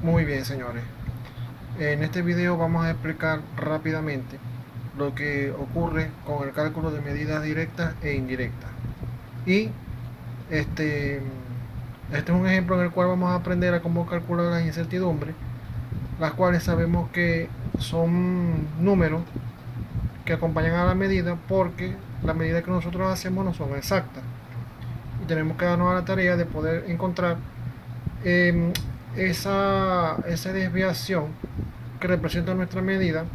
Muy bien, señores. En este video vamos a explicar rápidamente lo que ocurre con el cálculo de medidas directas e indirectas. Y este, este es un ejemplo en el cual vamos a aprender a cómo calcular las incertidumbres, las cuales sabemos que son números que acompañan a la medida porque las medidas que nosotros hacemos no son exactas. Y tenemos que darnos a la tarea de poder encontrar eh, esa desviación que representa nuestra medida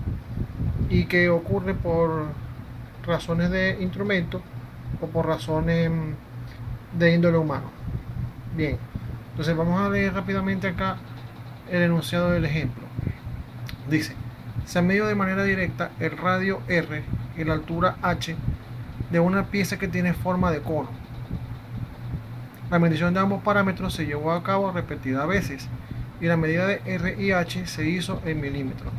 y que ocurre por razones de instrumento o por razones de índole humano. Bien, entonces vamos a leer rápidamente acá el enunciado del ejemplo. Dice, se ha medido de manera directa el radio R y la altura H de una pieza que tiene forma de cono. La medición de ambos parámetros se llevó a cabo repetidas veces y la medida de R y H se hizo en milímetros.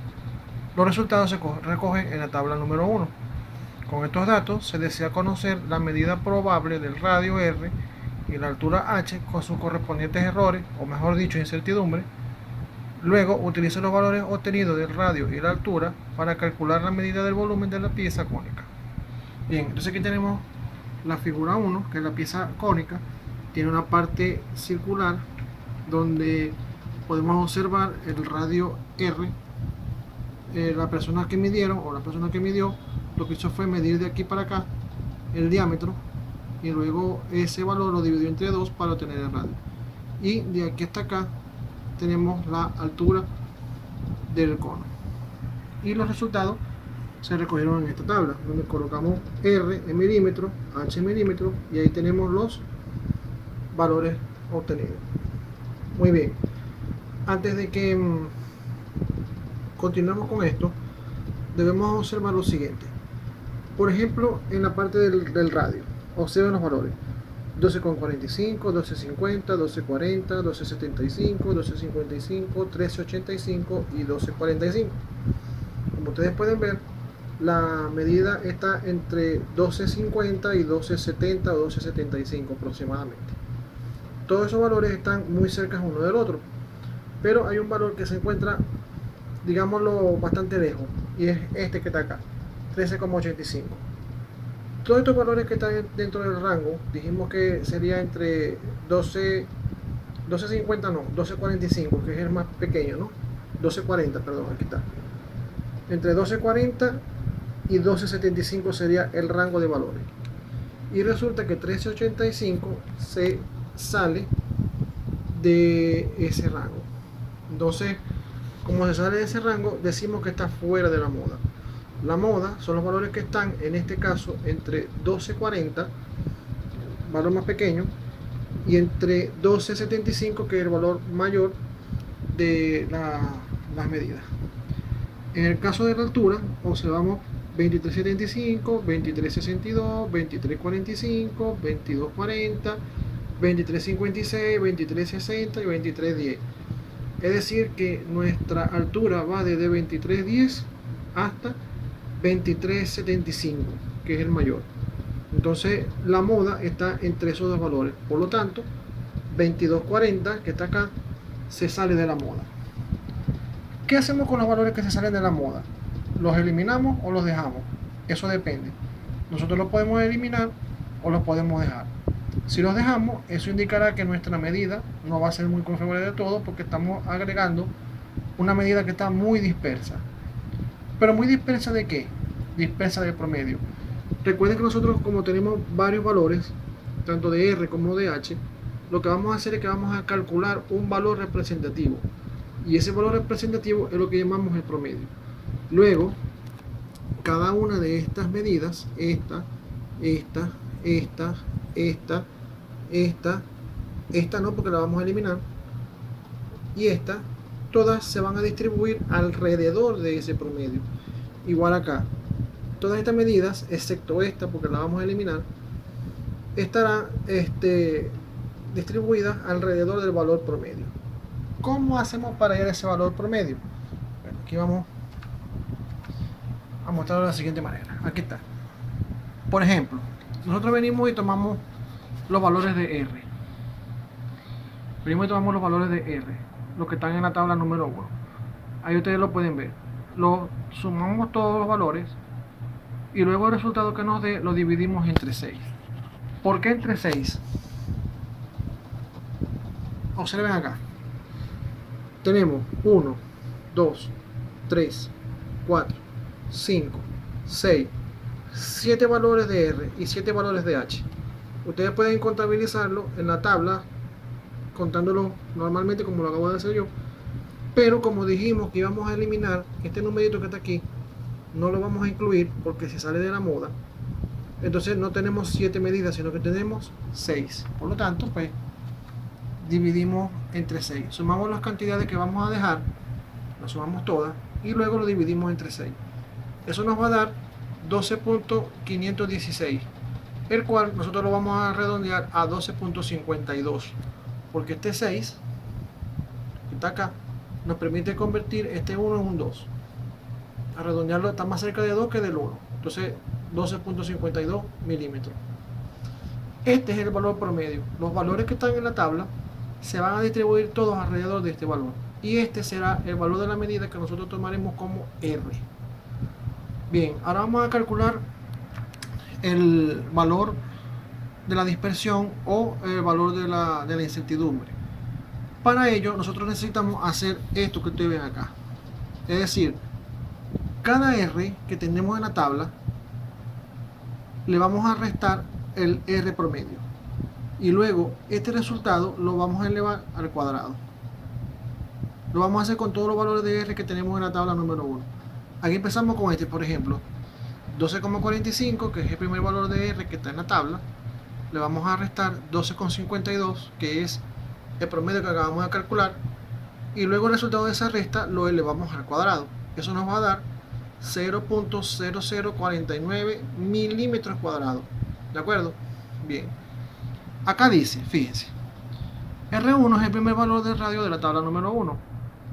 Los resultados se recogen en la tabla número 1. Con estos datos se desea conocer la medida probable del radio R y la altura H con sus correspondientes errores, o mejor dicho, incertidumbre. Luego utilice los valores obtenidos del radio y la altura para calcular la medida del volumen de la pieza cónica. Bien, entonces aquí tenemos la figura 1, que es la pieza cónica. Tiene una parte circular donde podemos observar el radio R. La persona que midieron o la persona que midió lo que hizo fue medir de aquí para acá el diámetro y luego ese valor lo dividió entre 2 para obtener el radio. Y de aquí hasta acá tenemos la altura del cono. Y los resultados se recogieron en esta tabla, donde colocamos R en milímetros, H en milímetros, y ahí tenemos los valores obtenidos. Muy bien, antes de que continuemos con esto, debemos observar lo siguiente. Por ejemplo, en la parte del radio, observen los valores: 12,45, 12,50, 12,40, 12,75, 12,55, 13,85 y 12,45. Como ustedes pueden ver, la medida está entre 12,50 y 12,70 o 12,75 aproximadamente. Todos esos valores están muy cerca uno del otro, pero hay un valor que se encuentra, digámoslo, bastante lejos, y es este que está acá, 13,85. Todos estos valores que están dentro del rango, dijimos que sería entre 12,50 no, 12,45, que es el más pequeño, ¿no? 12,40, perdón, aquí está. Entre 12,40 y 12,75 sería el rango de valores. Y resulta que 13,85 se sale de ese rango. Entonces, como se sale de ese rango, decimos que está fuera de la moda. La moda son los valores que están, en este caso, entre 12,40, valor más pequeño, y entre 12,75, que es el valor mayor de las medidas. En el caso de la altura, observamos 23,75, 23,62, 23,45, 22,40, 23,56, 23,60 y 23,10. Es decir, que nuestra altura va desde 23,10 hasta 23,75, que es el mayor. Entonces la moda está entre esos dos valores. Por lo tanto, 22,40, que está acá, se sale de la moda. ¿Qué hacemos con los valores que se salen de la moda? ¿Los eliminamos o los dejamos? Eso depende. Nosotros los podemos eliminar o los podemos dejar. Si los dejamos, eso indicará que nuestra medida no va a ser muy confiable de todo, porque estamos agregando una medida que está muy dispersa. ¿Pero muy dispersa de qué? Dispersa del promedio. Recuerden que nosotros, como tenemos varios valores, tanto de R como de H, lo que vamos a hacer es que vamos a calcular un valor representativo. Y ese valor representativo es lo que llamamos el promedio. Luego, cada una de estas medidas, esta no, porque la vamos a eliminar, y esta, todas se van a distribuir alrededor de ese promedio. Igual acá, todas estas medidas, excepto esta, porque la vamos a eliminar, estarán distribuidas alrededor del valor promedio. ¿Cómo hacemos para hallar ese valor promedio? Bueno, aquí vamos a mostrarlo de la siguiente manera. Aquí está. Por ejemplo, nosotros venimos y tomamos los valores de R. los que están en la tabla número 1. Ahí ustedes lo pueden ver. Lo sumamos todos los valores y luego el resultado que nos dé lo dividimos entre 6. ¿Por qué entre 6? Observen acá. Tenemos 1, 2, 3, 4, 5, 6, 7 valores de R y 7 valores de H. Ustedes pueden contabilizarlo en la tabla, contándolo normalmente como lo acabo de hacer yo. Pero como dijimos que íbamos a eliminar este numerito que está aquí, no lo vamos a incluir porque se sale de la moda. Entonces no tenemos 7 medidas, sino que tenemos 6. Por lo tanto, pues dividimos entre 6. Sumamos las cantidades que vamos a dejar, las sumamos todas y luego lo dividimos entre 6. Eso nos va a dar 12.516, el cual nosotros lo vamos a redondear a 12.52, porque este 6 que está acá nos permite convertir este 1 en un 2. A redondearlo está más cerca de 2 que del 1. Entonces 12.52 milímetros. Este es el valor promedio. Los valores que están en la tabla se van a distribuir todos alrededor de este valor. Y este será el valor de la medida que nosotros tomaremos como R. Bien, ahora vamos a calcular el valor de la dispersión o el valor de la incertidumbre. Para ello nosotros necesitamos hacer esto que ustedes ven acá. Es decir, cada R que tenemos en la tabla le vamos a restar el R promedio. Y luego este resultado lo vamos a elevar al cuadrado. Lo vamos a hacer con todos los valores de R que tenemos en la tabla número 1. Aquí empezamos con este, por ejemplo, 12,45, que es el primer valor de R que está en la tabla. Le vamos a restar 12,52, que es el promedio que acabamos de calcular. Y luego el resultado de esa resta lo elevamos al cuadrado. Eso nos va a dar 0.0049 milímetros cuadrados. ¿De acuerdo? Bien. Acá dice, fíjense, R1 es el primer valor del radio de la tabla número 1.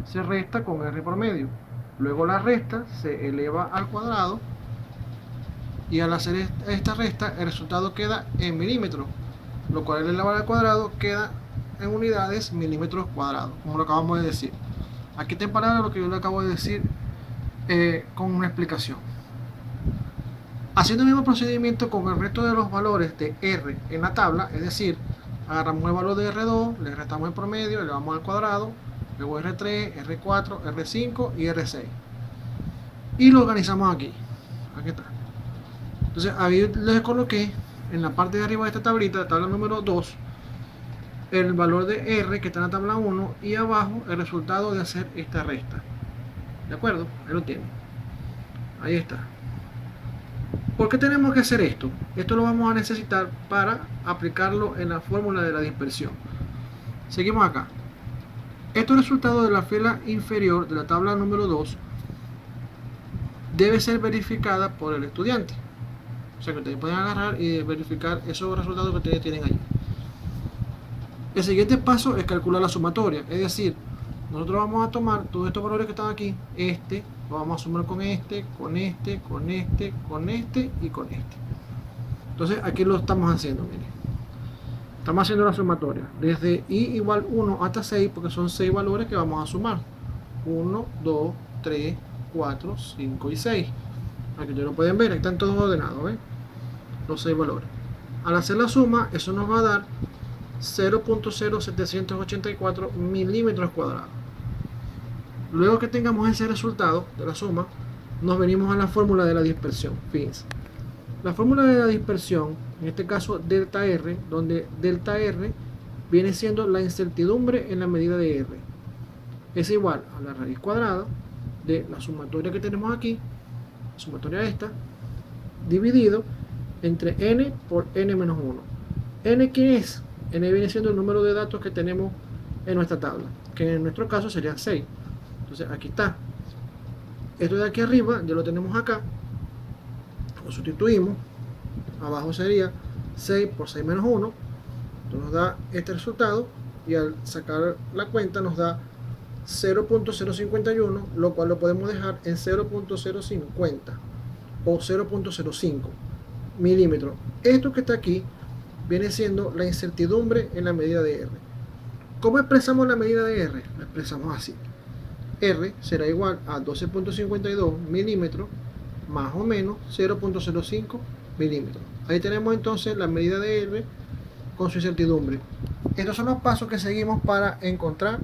Se resta con R promedio. Luego la resta se eleva al cuadrado. Y al hacer esta resta, el resultado queda en milímetros. Lo cual al elevar al cuadrado queda en unidades milímetros cuadrados, como lo acabamos de decir. Aquí está en palabras lo que yo le acabo de decir con una explicación. Haciendo el mismo procedimiento con el resto de los valores de R en la tabla, es decir, agarramos el valor de R2, le restamos el promedio, le elevamos al cuadrado, luego R3, R4, R5 y R6. Y lo organizamos aquí. Aquí está. Entonces ahí les coloqué en la parte de arriba de esta tablita, la tabla número 2, el valor de R que está en la tabla 1 y abajo el resultado de hacer esta resta. ¿De acuerdo? Ahí lo tienen. Ahí está. ¿Por qué tenemos que hacer esto? Esto lo vamos a necesitar para aplicarlo en la fórmula de la dispersión. Seguimos acá. Estos resultados de la fila inferior de la tabla número 2 debe ser verificada por el estudiante. O sea que ustedes pueden agarrar y verificar esos resultados que ustedes tienen ahí. El siguiente paso es calcular la sumatoria. Es decir, nosotros vamos a tomar todos estos valores que están aquí. Lo vamos a sumar con este, con este, con este, con este y con este. Entonces aquí lo estamos haciendo, miren. Estamos haciendo la sumatoria. Desde i igual 1 hasta 6, porque son 6 valores que vamos a sumar. 1, 2, 3, 4, 5 y 6. Aquí ustedes lo pueden ver, están todos ordenados, ¿ven? Los 6 valores. Al hacer la suma, eso nos va a dar 0.0784 milímetros cuadrados. Luego que tengamos ese resultado de la suma, nos venimos a la fórmula de la dispersión. Fíjense. La fórmula de la dispersión, en este caso delta R, donde delta R viene siendo la incertidumbre en la medida de R, es igual a la raíz cuadrada de la sumatoria que tenemos aquí, la sumatoria esta, dividido entre n por n menos 1. ¿N qué es? N viene siendo el número de datos que tenemos en nuestra tabla, que en nuestro caso serían 6. Entonces aquí está. Esto de aquí arriba ya lo tenemos acá. Lo sustituimos. Abajo sería 6 por 6 menos 1. Esto nos da este resultado. Y al sacar la cuenta nos da 0.051, lo cual lo podemos dejar en 0.050 o 0.05 milímetros. Esto que está aquí viene siendo la incertidumbre en la medida de R. ¿Cómo expresamos la medida de R? La expresamos así. R será igual a 12.52 milímetros más o menos 0.05 milímetros. Ahí tenemos entonces la medida de R con su incertidumbre. Estos son los pasos que seguimos para encontrar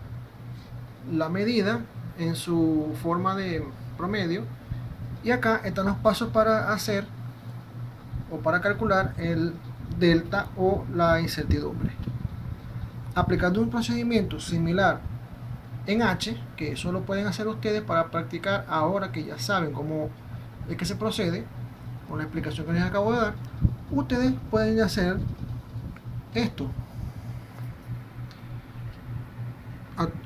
la medida en su forma de promedio. Y acá están los pasos para hacer o para calcular el delta o la incertidumbre. Aplicando un procedimiento similar en H, que eso lo pueden hacer ustedes para practicar ahora que ya saben cómo es que se procede, con la explicación que les acabo de dar, ustedes pueden hacer esto.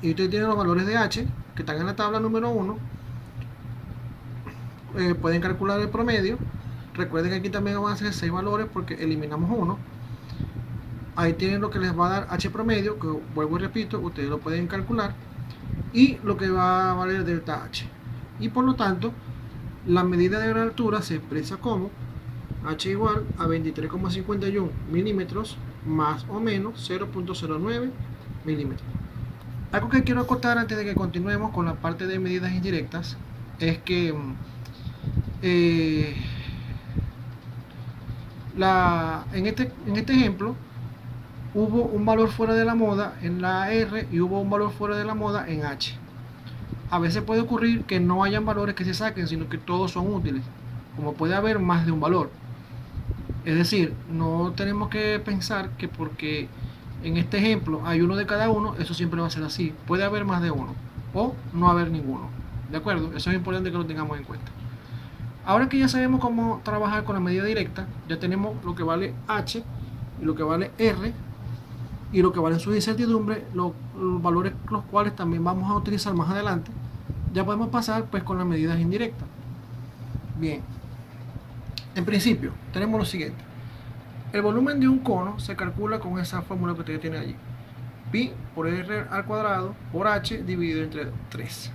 Y ustedes tienen los valores de H que están en la tabla número 1. Pueden calcular el promedio. Recuerden que aquí también van a ser 6 valores porque eliminamos 1. Ahí tienen lo que les va a dar H promedio, que vuelvo y repito, ustedes lo pueden calcular, y lo que va a valer delta H. Y por lo tanto, la medida de la altura se expresa como H igual a 23,51 milímetros más o menos 0.09 milímetros. Algo que quiero acotar antes de que continuemos con la parte de medidas indirectas es que en este ejemplo hubo un valor fuera de la moda en la R y hubo un valor fuera de la moda en H. A veces puede ocurrir que no hayan valores que se saquen, sino que todos son útiles, como puede haber más de un valor. Es decir, no tenemos que pensar que porque en este ejemplo hay uno de cada uno, eso siempre va a ser así. Puede haber más de uno o no haber ninguno. ¿De acuerdo? Eso es importante que lo tengamos en cuenta. Ahora que ya sabemos cómo trabajar con la medida directa, ya tenemos lo que vale H y lo que vale R y lo que valen sus incertidumbres, los valores los cuales también vamos a utilizar más adelante. Ya podemos pasar pues con las medidas indirectas. Bien, en principio tenemos lo siguiente. El volumen de un cono se calcula con esa fórmula que ustedes tienen allí: pi por r al cuadrado por h dividido entre 3.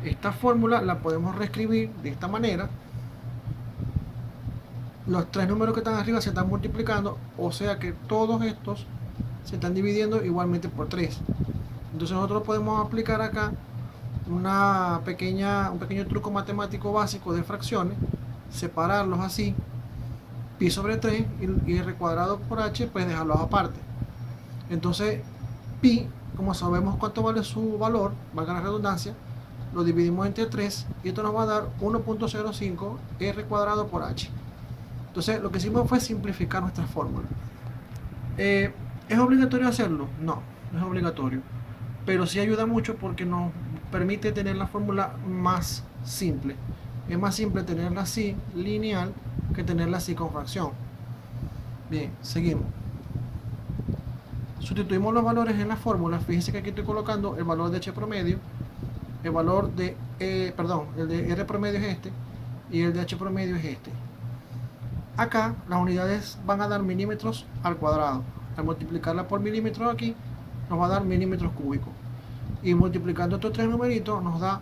Esta fórmula la podemos reescribir de esta manera. Los tres números que están arriba se están multiplicando, o sea que todos estos se están dividiendo igualmente por 3. Entonces nosotros podemos aplicar acá un pequeño truco matemático básico de fracciones, separarlos así: pi sobre 3 y r cuadrado por h, pues dejarlos aparte. Entonces pi, como sabemos cuánto vale su valor, valga la redundancia, lo dividimos entre 3 y esto nos va a dar 1.05 r cuadrado por h. Entonces lo que hicimos fue simplificar nuestra fórmula. ¿Es obligatorio hacerlo? No, no es obligatorio, pero sí ayuda mucho porque nos permite tener la fórmula más simple. Es más simple tenerla así, lineal, que tenerla así con fracción. Bien, seguimos. Sustituimos los valores en la fórmula. Fíjense que aquí estoy colocando el valor de H promedio, el valor de, el de R promedio es este, y el de H promedio es este. Acá las unidades van a dar milímetros al cuadrado. Al multiplicarla por milímetros aquí, nos va a dar milímetros cúbicos. Y multiplicando estos tres numeritos nos da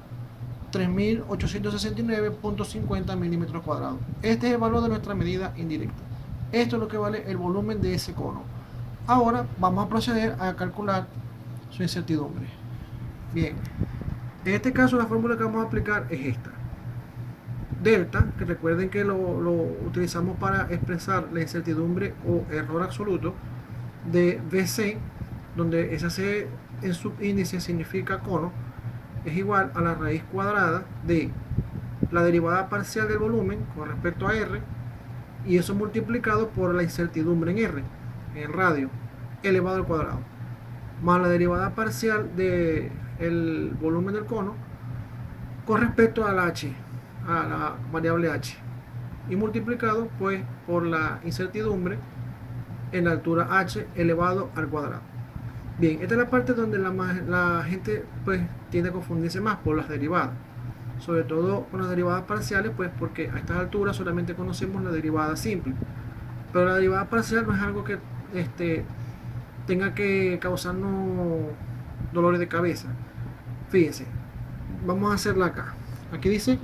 3.869.50 milímetros cuadrados. Este es el valor de nuestra medida indirecta. Esto es lo que vale el volumen de ese cono. Ahora vamos a proceder a calcular su incertidumbre. Bien, en este caso la fórmula que vamos a aplicar es esta. Delta, que recuerden que lo utilizamos para expresar la incertidumbre o error absoluto de VC, donde esa C en subíndice significa cono, es igual a la raíz cuadrada de la derivada parcial del volumen con respecto a R, y eso multiplicado por la incertidumbre en R, en el radio, elevado al cuadrado, más la derivada parcial del volumen del cono con respecto a la H, a la variable H, y multiplicado pues por la incertidumbre en la altura H elevado al cuadrado. Bien, esta es la parte donde la gente pues tiende a confundirse más por las derivadas, sobre todo con las derivadas parciales, pues porque a estas alturas solamente conocemos la derivada simple, pero la derivada parcial no es algo que tenga que causarnos dolores de cabeza. Fíjense, vamos a hacerla acá. Aquí dice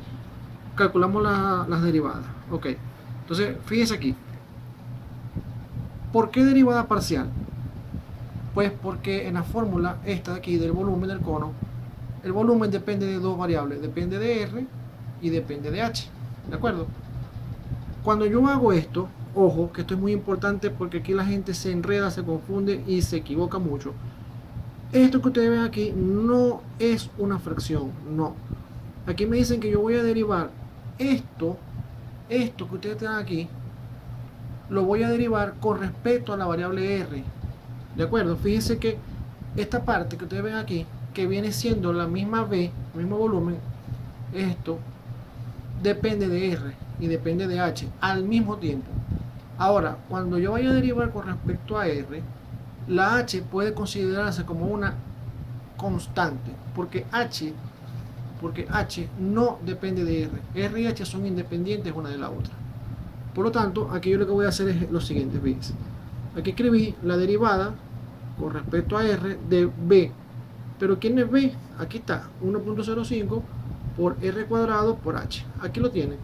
calculamos las derivadas. Ok, entonces fíjense aquí. ¿Por qué derivada parcial? Pues porque en la fórmula esta de aquí del volumen del cono, el volumen depende de dos variables, depende de R y depende de H, ¿de acuerdo? Cuando yo hago esto, ojo, que esto es muy importante porque aquí la gente se enreda, se confunde y se equivoca mucho. Esto que ustedes ven aquí no es una fracción, no. Aquí me dicen que yo voy a derivar esto que ustedes tienen aquí, lo voy a derivar con respecto a la variable R. ¿De acuerdo? Fíjense que esta parte que ustedes ven aquí, que viene siendo la misma V, el mismo volumen, esto depende de R y depende de H al mismo tiempo. Ahora, cuando yo vaya a derivar con respecto a R, la H puede considerarse como una constante, porque H no depende de R. R y H son independientes una de la otra. Por lo tanto, aquí yo lo que voy a hacer es lo siguiente, ¿veis? Aquí escribí la derivada con respecto a R de B. Pero ¿quién es B? Aquí está, 1.05 por R cuadrado por H. Aquí lo tienen.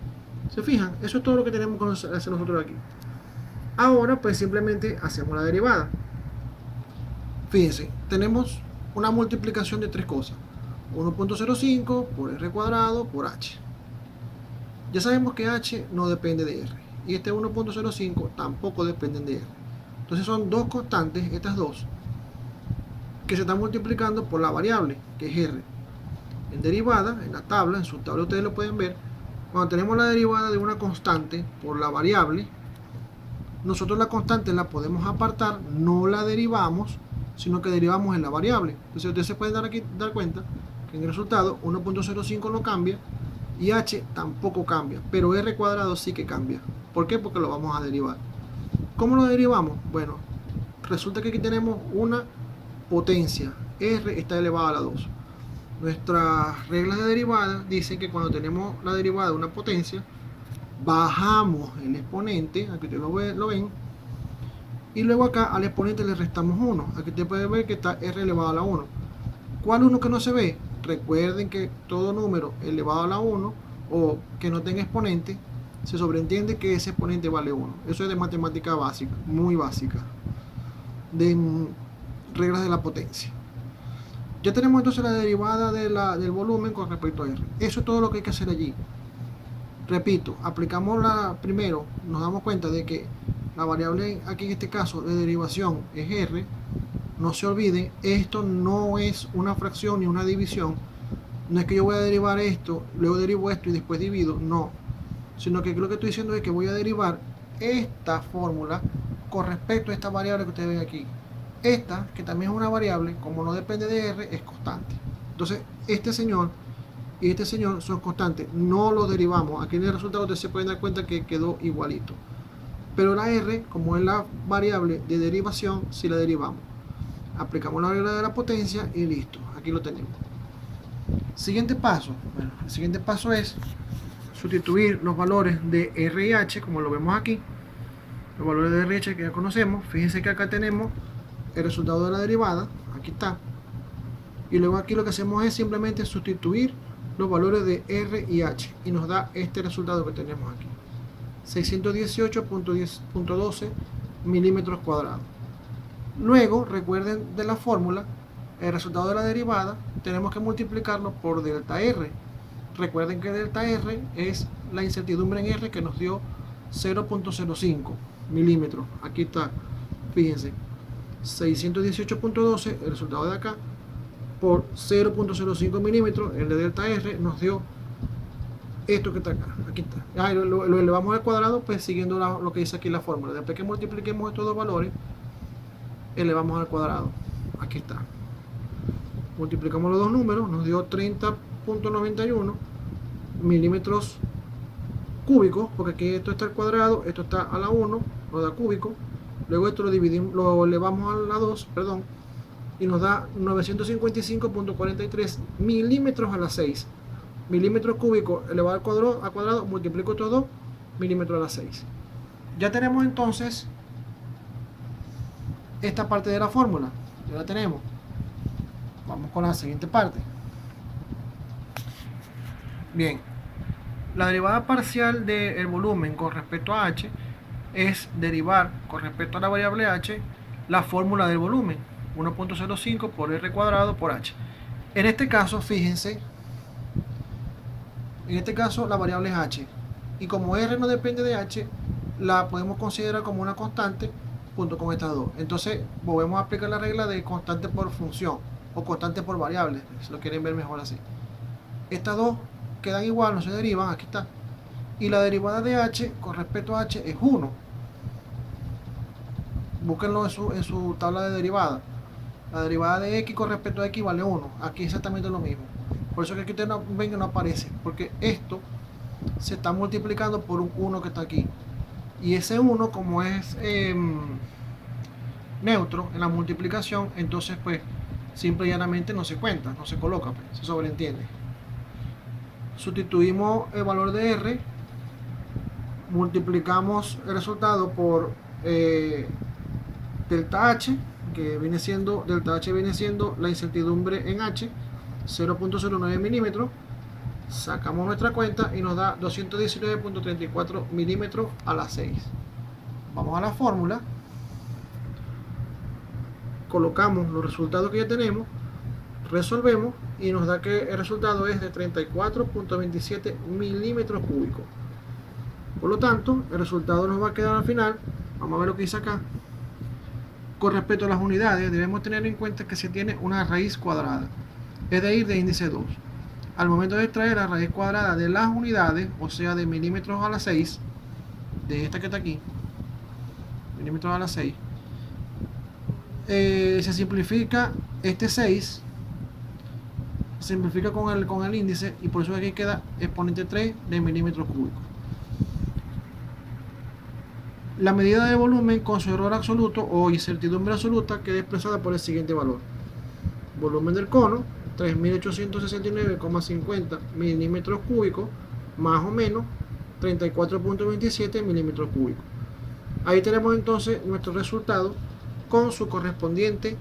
¿Se fijan? Eso es todo lo que tenemos que hacer nosotros aquí. Ahora pues simplemente hacemos la derivada. Fíjense, tenemos una multiplicación de tres cosas. 1.05 por R cuadrado por H. Ya sabemos que H no depende de R. Y este 1.05 tampoco dependen de R. Entonces son dos constantes, estas dos, que se están multiplicando por la variable, que es R. En derivada, en la tabla, en su tabla ustedes lo pueden ver, cuando tenemos la derivada de una constante por la variable, nosotros la constante la podemos apartar, no la derivamos, sino que derivamos en la variable. Entonces ustedes se pueden dar cuenta que en el resultado 1.05 no cambia y H tampoco cambia, pero R cuadrado sí que cambia. ¿Por qué? Porque lo vamos a derivar. ¿Cómo lo derivamos? Bueno, resulta que aquí tenemos una potencia, R está elevada a la 2. Nuestras reglas de derivada dicen que cuando tenemos la derivada de una potencia, bajamos el exponente, aquí ustedes lo ven, y luego acá al exponente le restamos 1. Aquí ustedes pueden ver que está R elevado a la 1. ¿Cuál 1 que no se ve? Recuerden que todo número elevado a la 1 o que no tenga exponente, se sobreentiende que ese exponente vale 1. Eso es de matemática básica, muy básica, de reglas de la potencia. Ya tenemos entonces la derivada del volumen con respecto a R. Eso es todo lo que hay que hacer allí. Repito, aplicamos primero, nos damos cuenta de que la variable aquí en este caso de derivación es R. No se olviden, esto no es una fracción ni una división. No es que yo voy a derivar esto, luego derivo esto y después divido, no. Sino que lo que estoy diciendo es que voy a derivar esta fórmula con respecto a esta variable que ustedes ven aquí. Esta, que también es una variable, como no depende de R, es constante. Entonces, este señor y este señor son constantes. No lo derivamos. Aquí en el resultado ustedes se pueden dar cuenta que quedó igualito. Pero la R, como es la variable de derivación, sí la derivamos. Aplicamos la regla de la potencia y listo. Aquí lo tenemos. Siguiente paso. Bueno, el siguiente paso es sustituir los valores de R y H, como lo vemos aquí. Los valores de R y H que ya conocemos. Fíjense que acá tenemos el resultado de la derivada, aquí está, y luego aquí lo que hacemos es simplemente sustituir los valores de R y H y nos da este resultado que tenemos aquí, 618.12 milímetros cuadrados. Luego recuerden de la fórmula, el resultado de la derivada tenemos que multiplicarlo por delta R. Recuerden que delta R es la incertidumbre en R que nos dio 0.05 milímetros. Aquí está, fíjense, 618.12, el resultado de acá, por 0.05 milímetros, el de delta R nos dio esto que está acá, aquí está. Lo elevamos al cuadrado, pues siguiendo lo que dice aquí la fórmula. Después que multipliquemos estos dos valores, elevamos al cuadrado, aquí está. Multiplicamos los dos números, nos dio 30.91 milímetros cúbicos, porque aquí esto está al cuadrado, esto está a la 1, nos da cúbico. Luego esto lo dividimos, lo elevamos a la 2, perdón, y nos da 955.43 milímetros a la 6. Milímetros cúbicos elevado al cuadrado, multiplico estos 2, milímetros a la 6. Ya tenemos entonces esta parte de la fórmula, ya la tenemos. Vamos con la siguiente parte. Bien, la derivada parcial del volumen con respecto a H es derivar con respecto a la variable H la fórmula del volumen. 1.05 por r cuadrado por h. En este caso, fíjense, en este caso la variable es h, y como r no depende de h, la podemos considerar como una constante junto con estas dos. Entonces volvemos a aplicar la regla de constante por función o constante por variable, si lo quieren ver mejor así. Estas dos quedan igual, no se derivan, aquí está. Y la derivada de h con respecto a h es 1. Búsquenlo en su tabla de derivada. La derivada de x con respecto a x vale 1. Aquí exactamente lo mismo. Por eso que aquí ustedes ven que no aparece, porque esto se está multiplicando por un 1 que está aquí. Y ese 1, como es neutro en la multiplicación, entonces pues simple y llanamente no se cuenta, no se coloca, pues, se sobreentiende. Sustituimos el valor de r, multiplicamos el resultado por delta h, que viene siendo, delta h viene siendo la incertidumbre en h, 0.09 milímetros. Sacamos nuestra cuenta y nos da 219.34 milímetros a la 6. Vamos a la fórmula, colocamos los resultados que ya tenemos, resolvemos y nos da que el resultado es de 34.27 milímetros cúbicos. Por lo tanto, el resultado nos va a quedar al final. Vamos a ver lo que dice acá. Con respecto a las unidades, debemos tener en cuenta que se tiene una raíz cuadrada, es decir, de índice 2. Al momento de extraer la raíz cuadrada de las unidades, o sea, de milímetros a la 6, de esta que está aquí, milímetros a la 6, se simplifica este 6, se simplifica con el índice, y por eso aquí queda exponente 3 de milímetros cúbicos. La medida de volumen con su error absoluto o incertidumbre absoluta queda expresada por el siguiente valor. Volumen del cono, 3.869,50 milímetros cúbicos, más o menos 34.27 milímetros cúbicos. Ahí tenemos entonces nuestro resultado con su correspondiente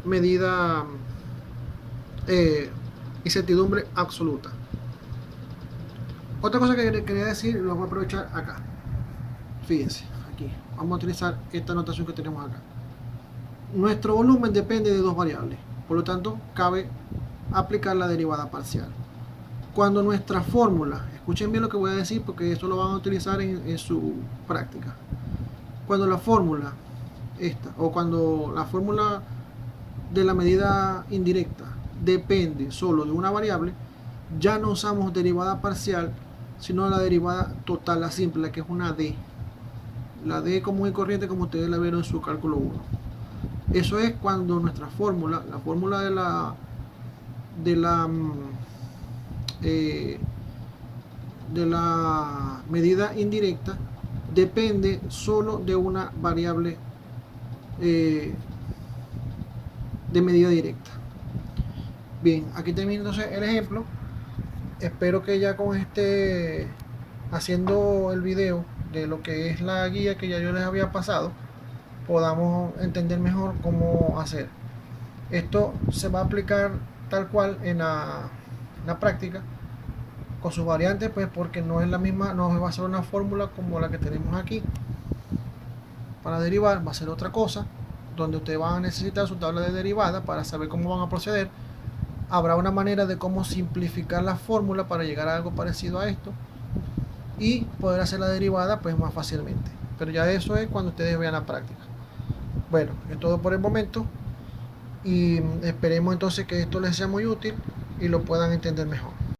medida incertidumbre absoluta. Otra cosa que quería decir, lo voy a aprovechar acá. Fíjense, aquí vamos a utilizar esta notación que tenemos acá. Nuestro volumen depende de dos variables, por lo tanto cabe aplicar la derivada parcial. Cuando nuestra fórmula, escuchen bien lo que voy a decir porque esto lo van a utilizar en su práctica. Cuando la fórmula esta, o cuando la fórmula de la medida indirecta depende solo de una variable, ya no usamos derivada parcial, sino la derivada total, la simple, la que es una D. La D común y corriente, como ustedes la vieron en su cálculo 1. Eso es cuando nuestra fórmula, la fórmula de la medida indirecta depende solo de una variable de medida directa. Bien, aquí termina entonces el ejemplo. Espero que ya con haciendo el video de lo que es la guía que ya yo les había pasado, podamos entender mejor cómo hacer. Esto se va a aplicar tal cual en la práctica, con sus variantes, pues porque no es la misma, no va a ser una fórmula como la que tenemos aquí. Para derivar va a ser otra cosa, donde ustedes van a necesitar su tabla de derivada para saber cómo van a proceder. Habrá una manera de cómo simplificar la fórmula para llegar a algo parecido a esto y poder hacer la derivada pues más fácilmente. Pero ya eso es cuando ustedes vean la práctica. Bueno, es todo por el momento y esperemos entonces que esto les sea muy útil y lo puedan entender mejor.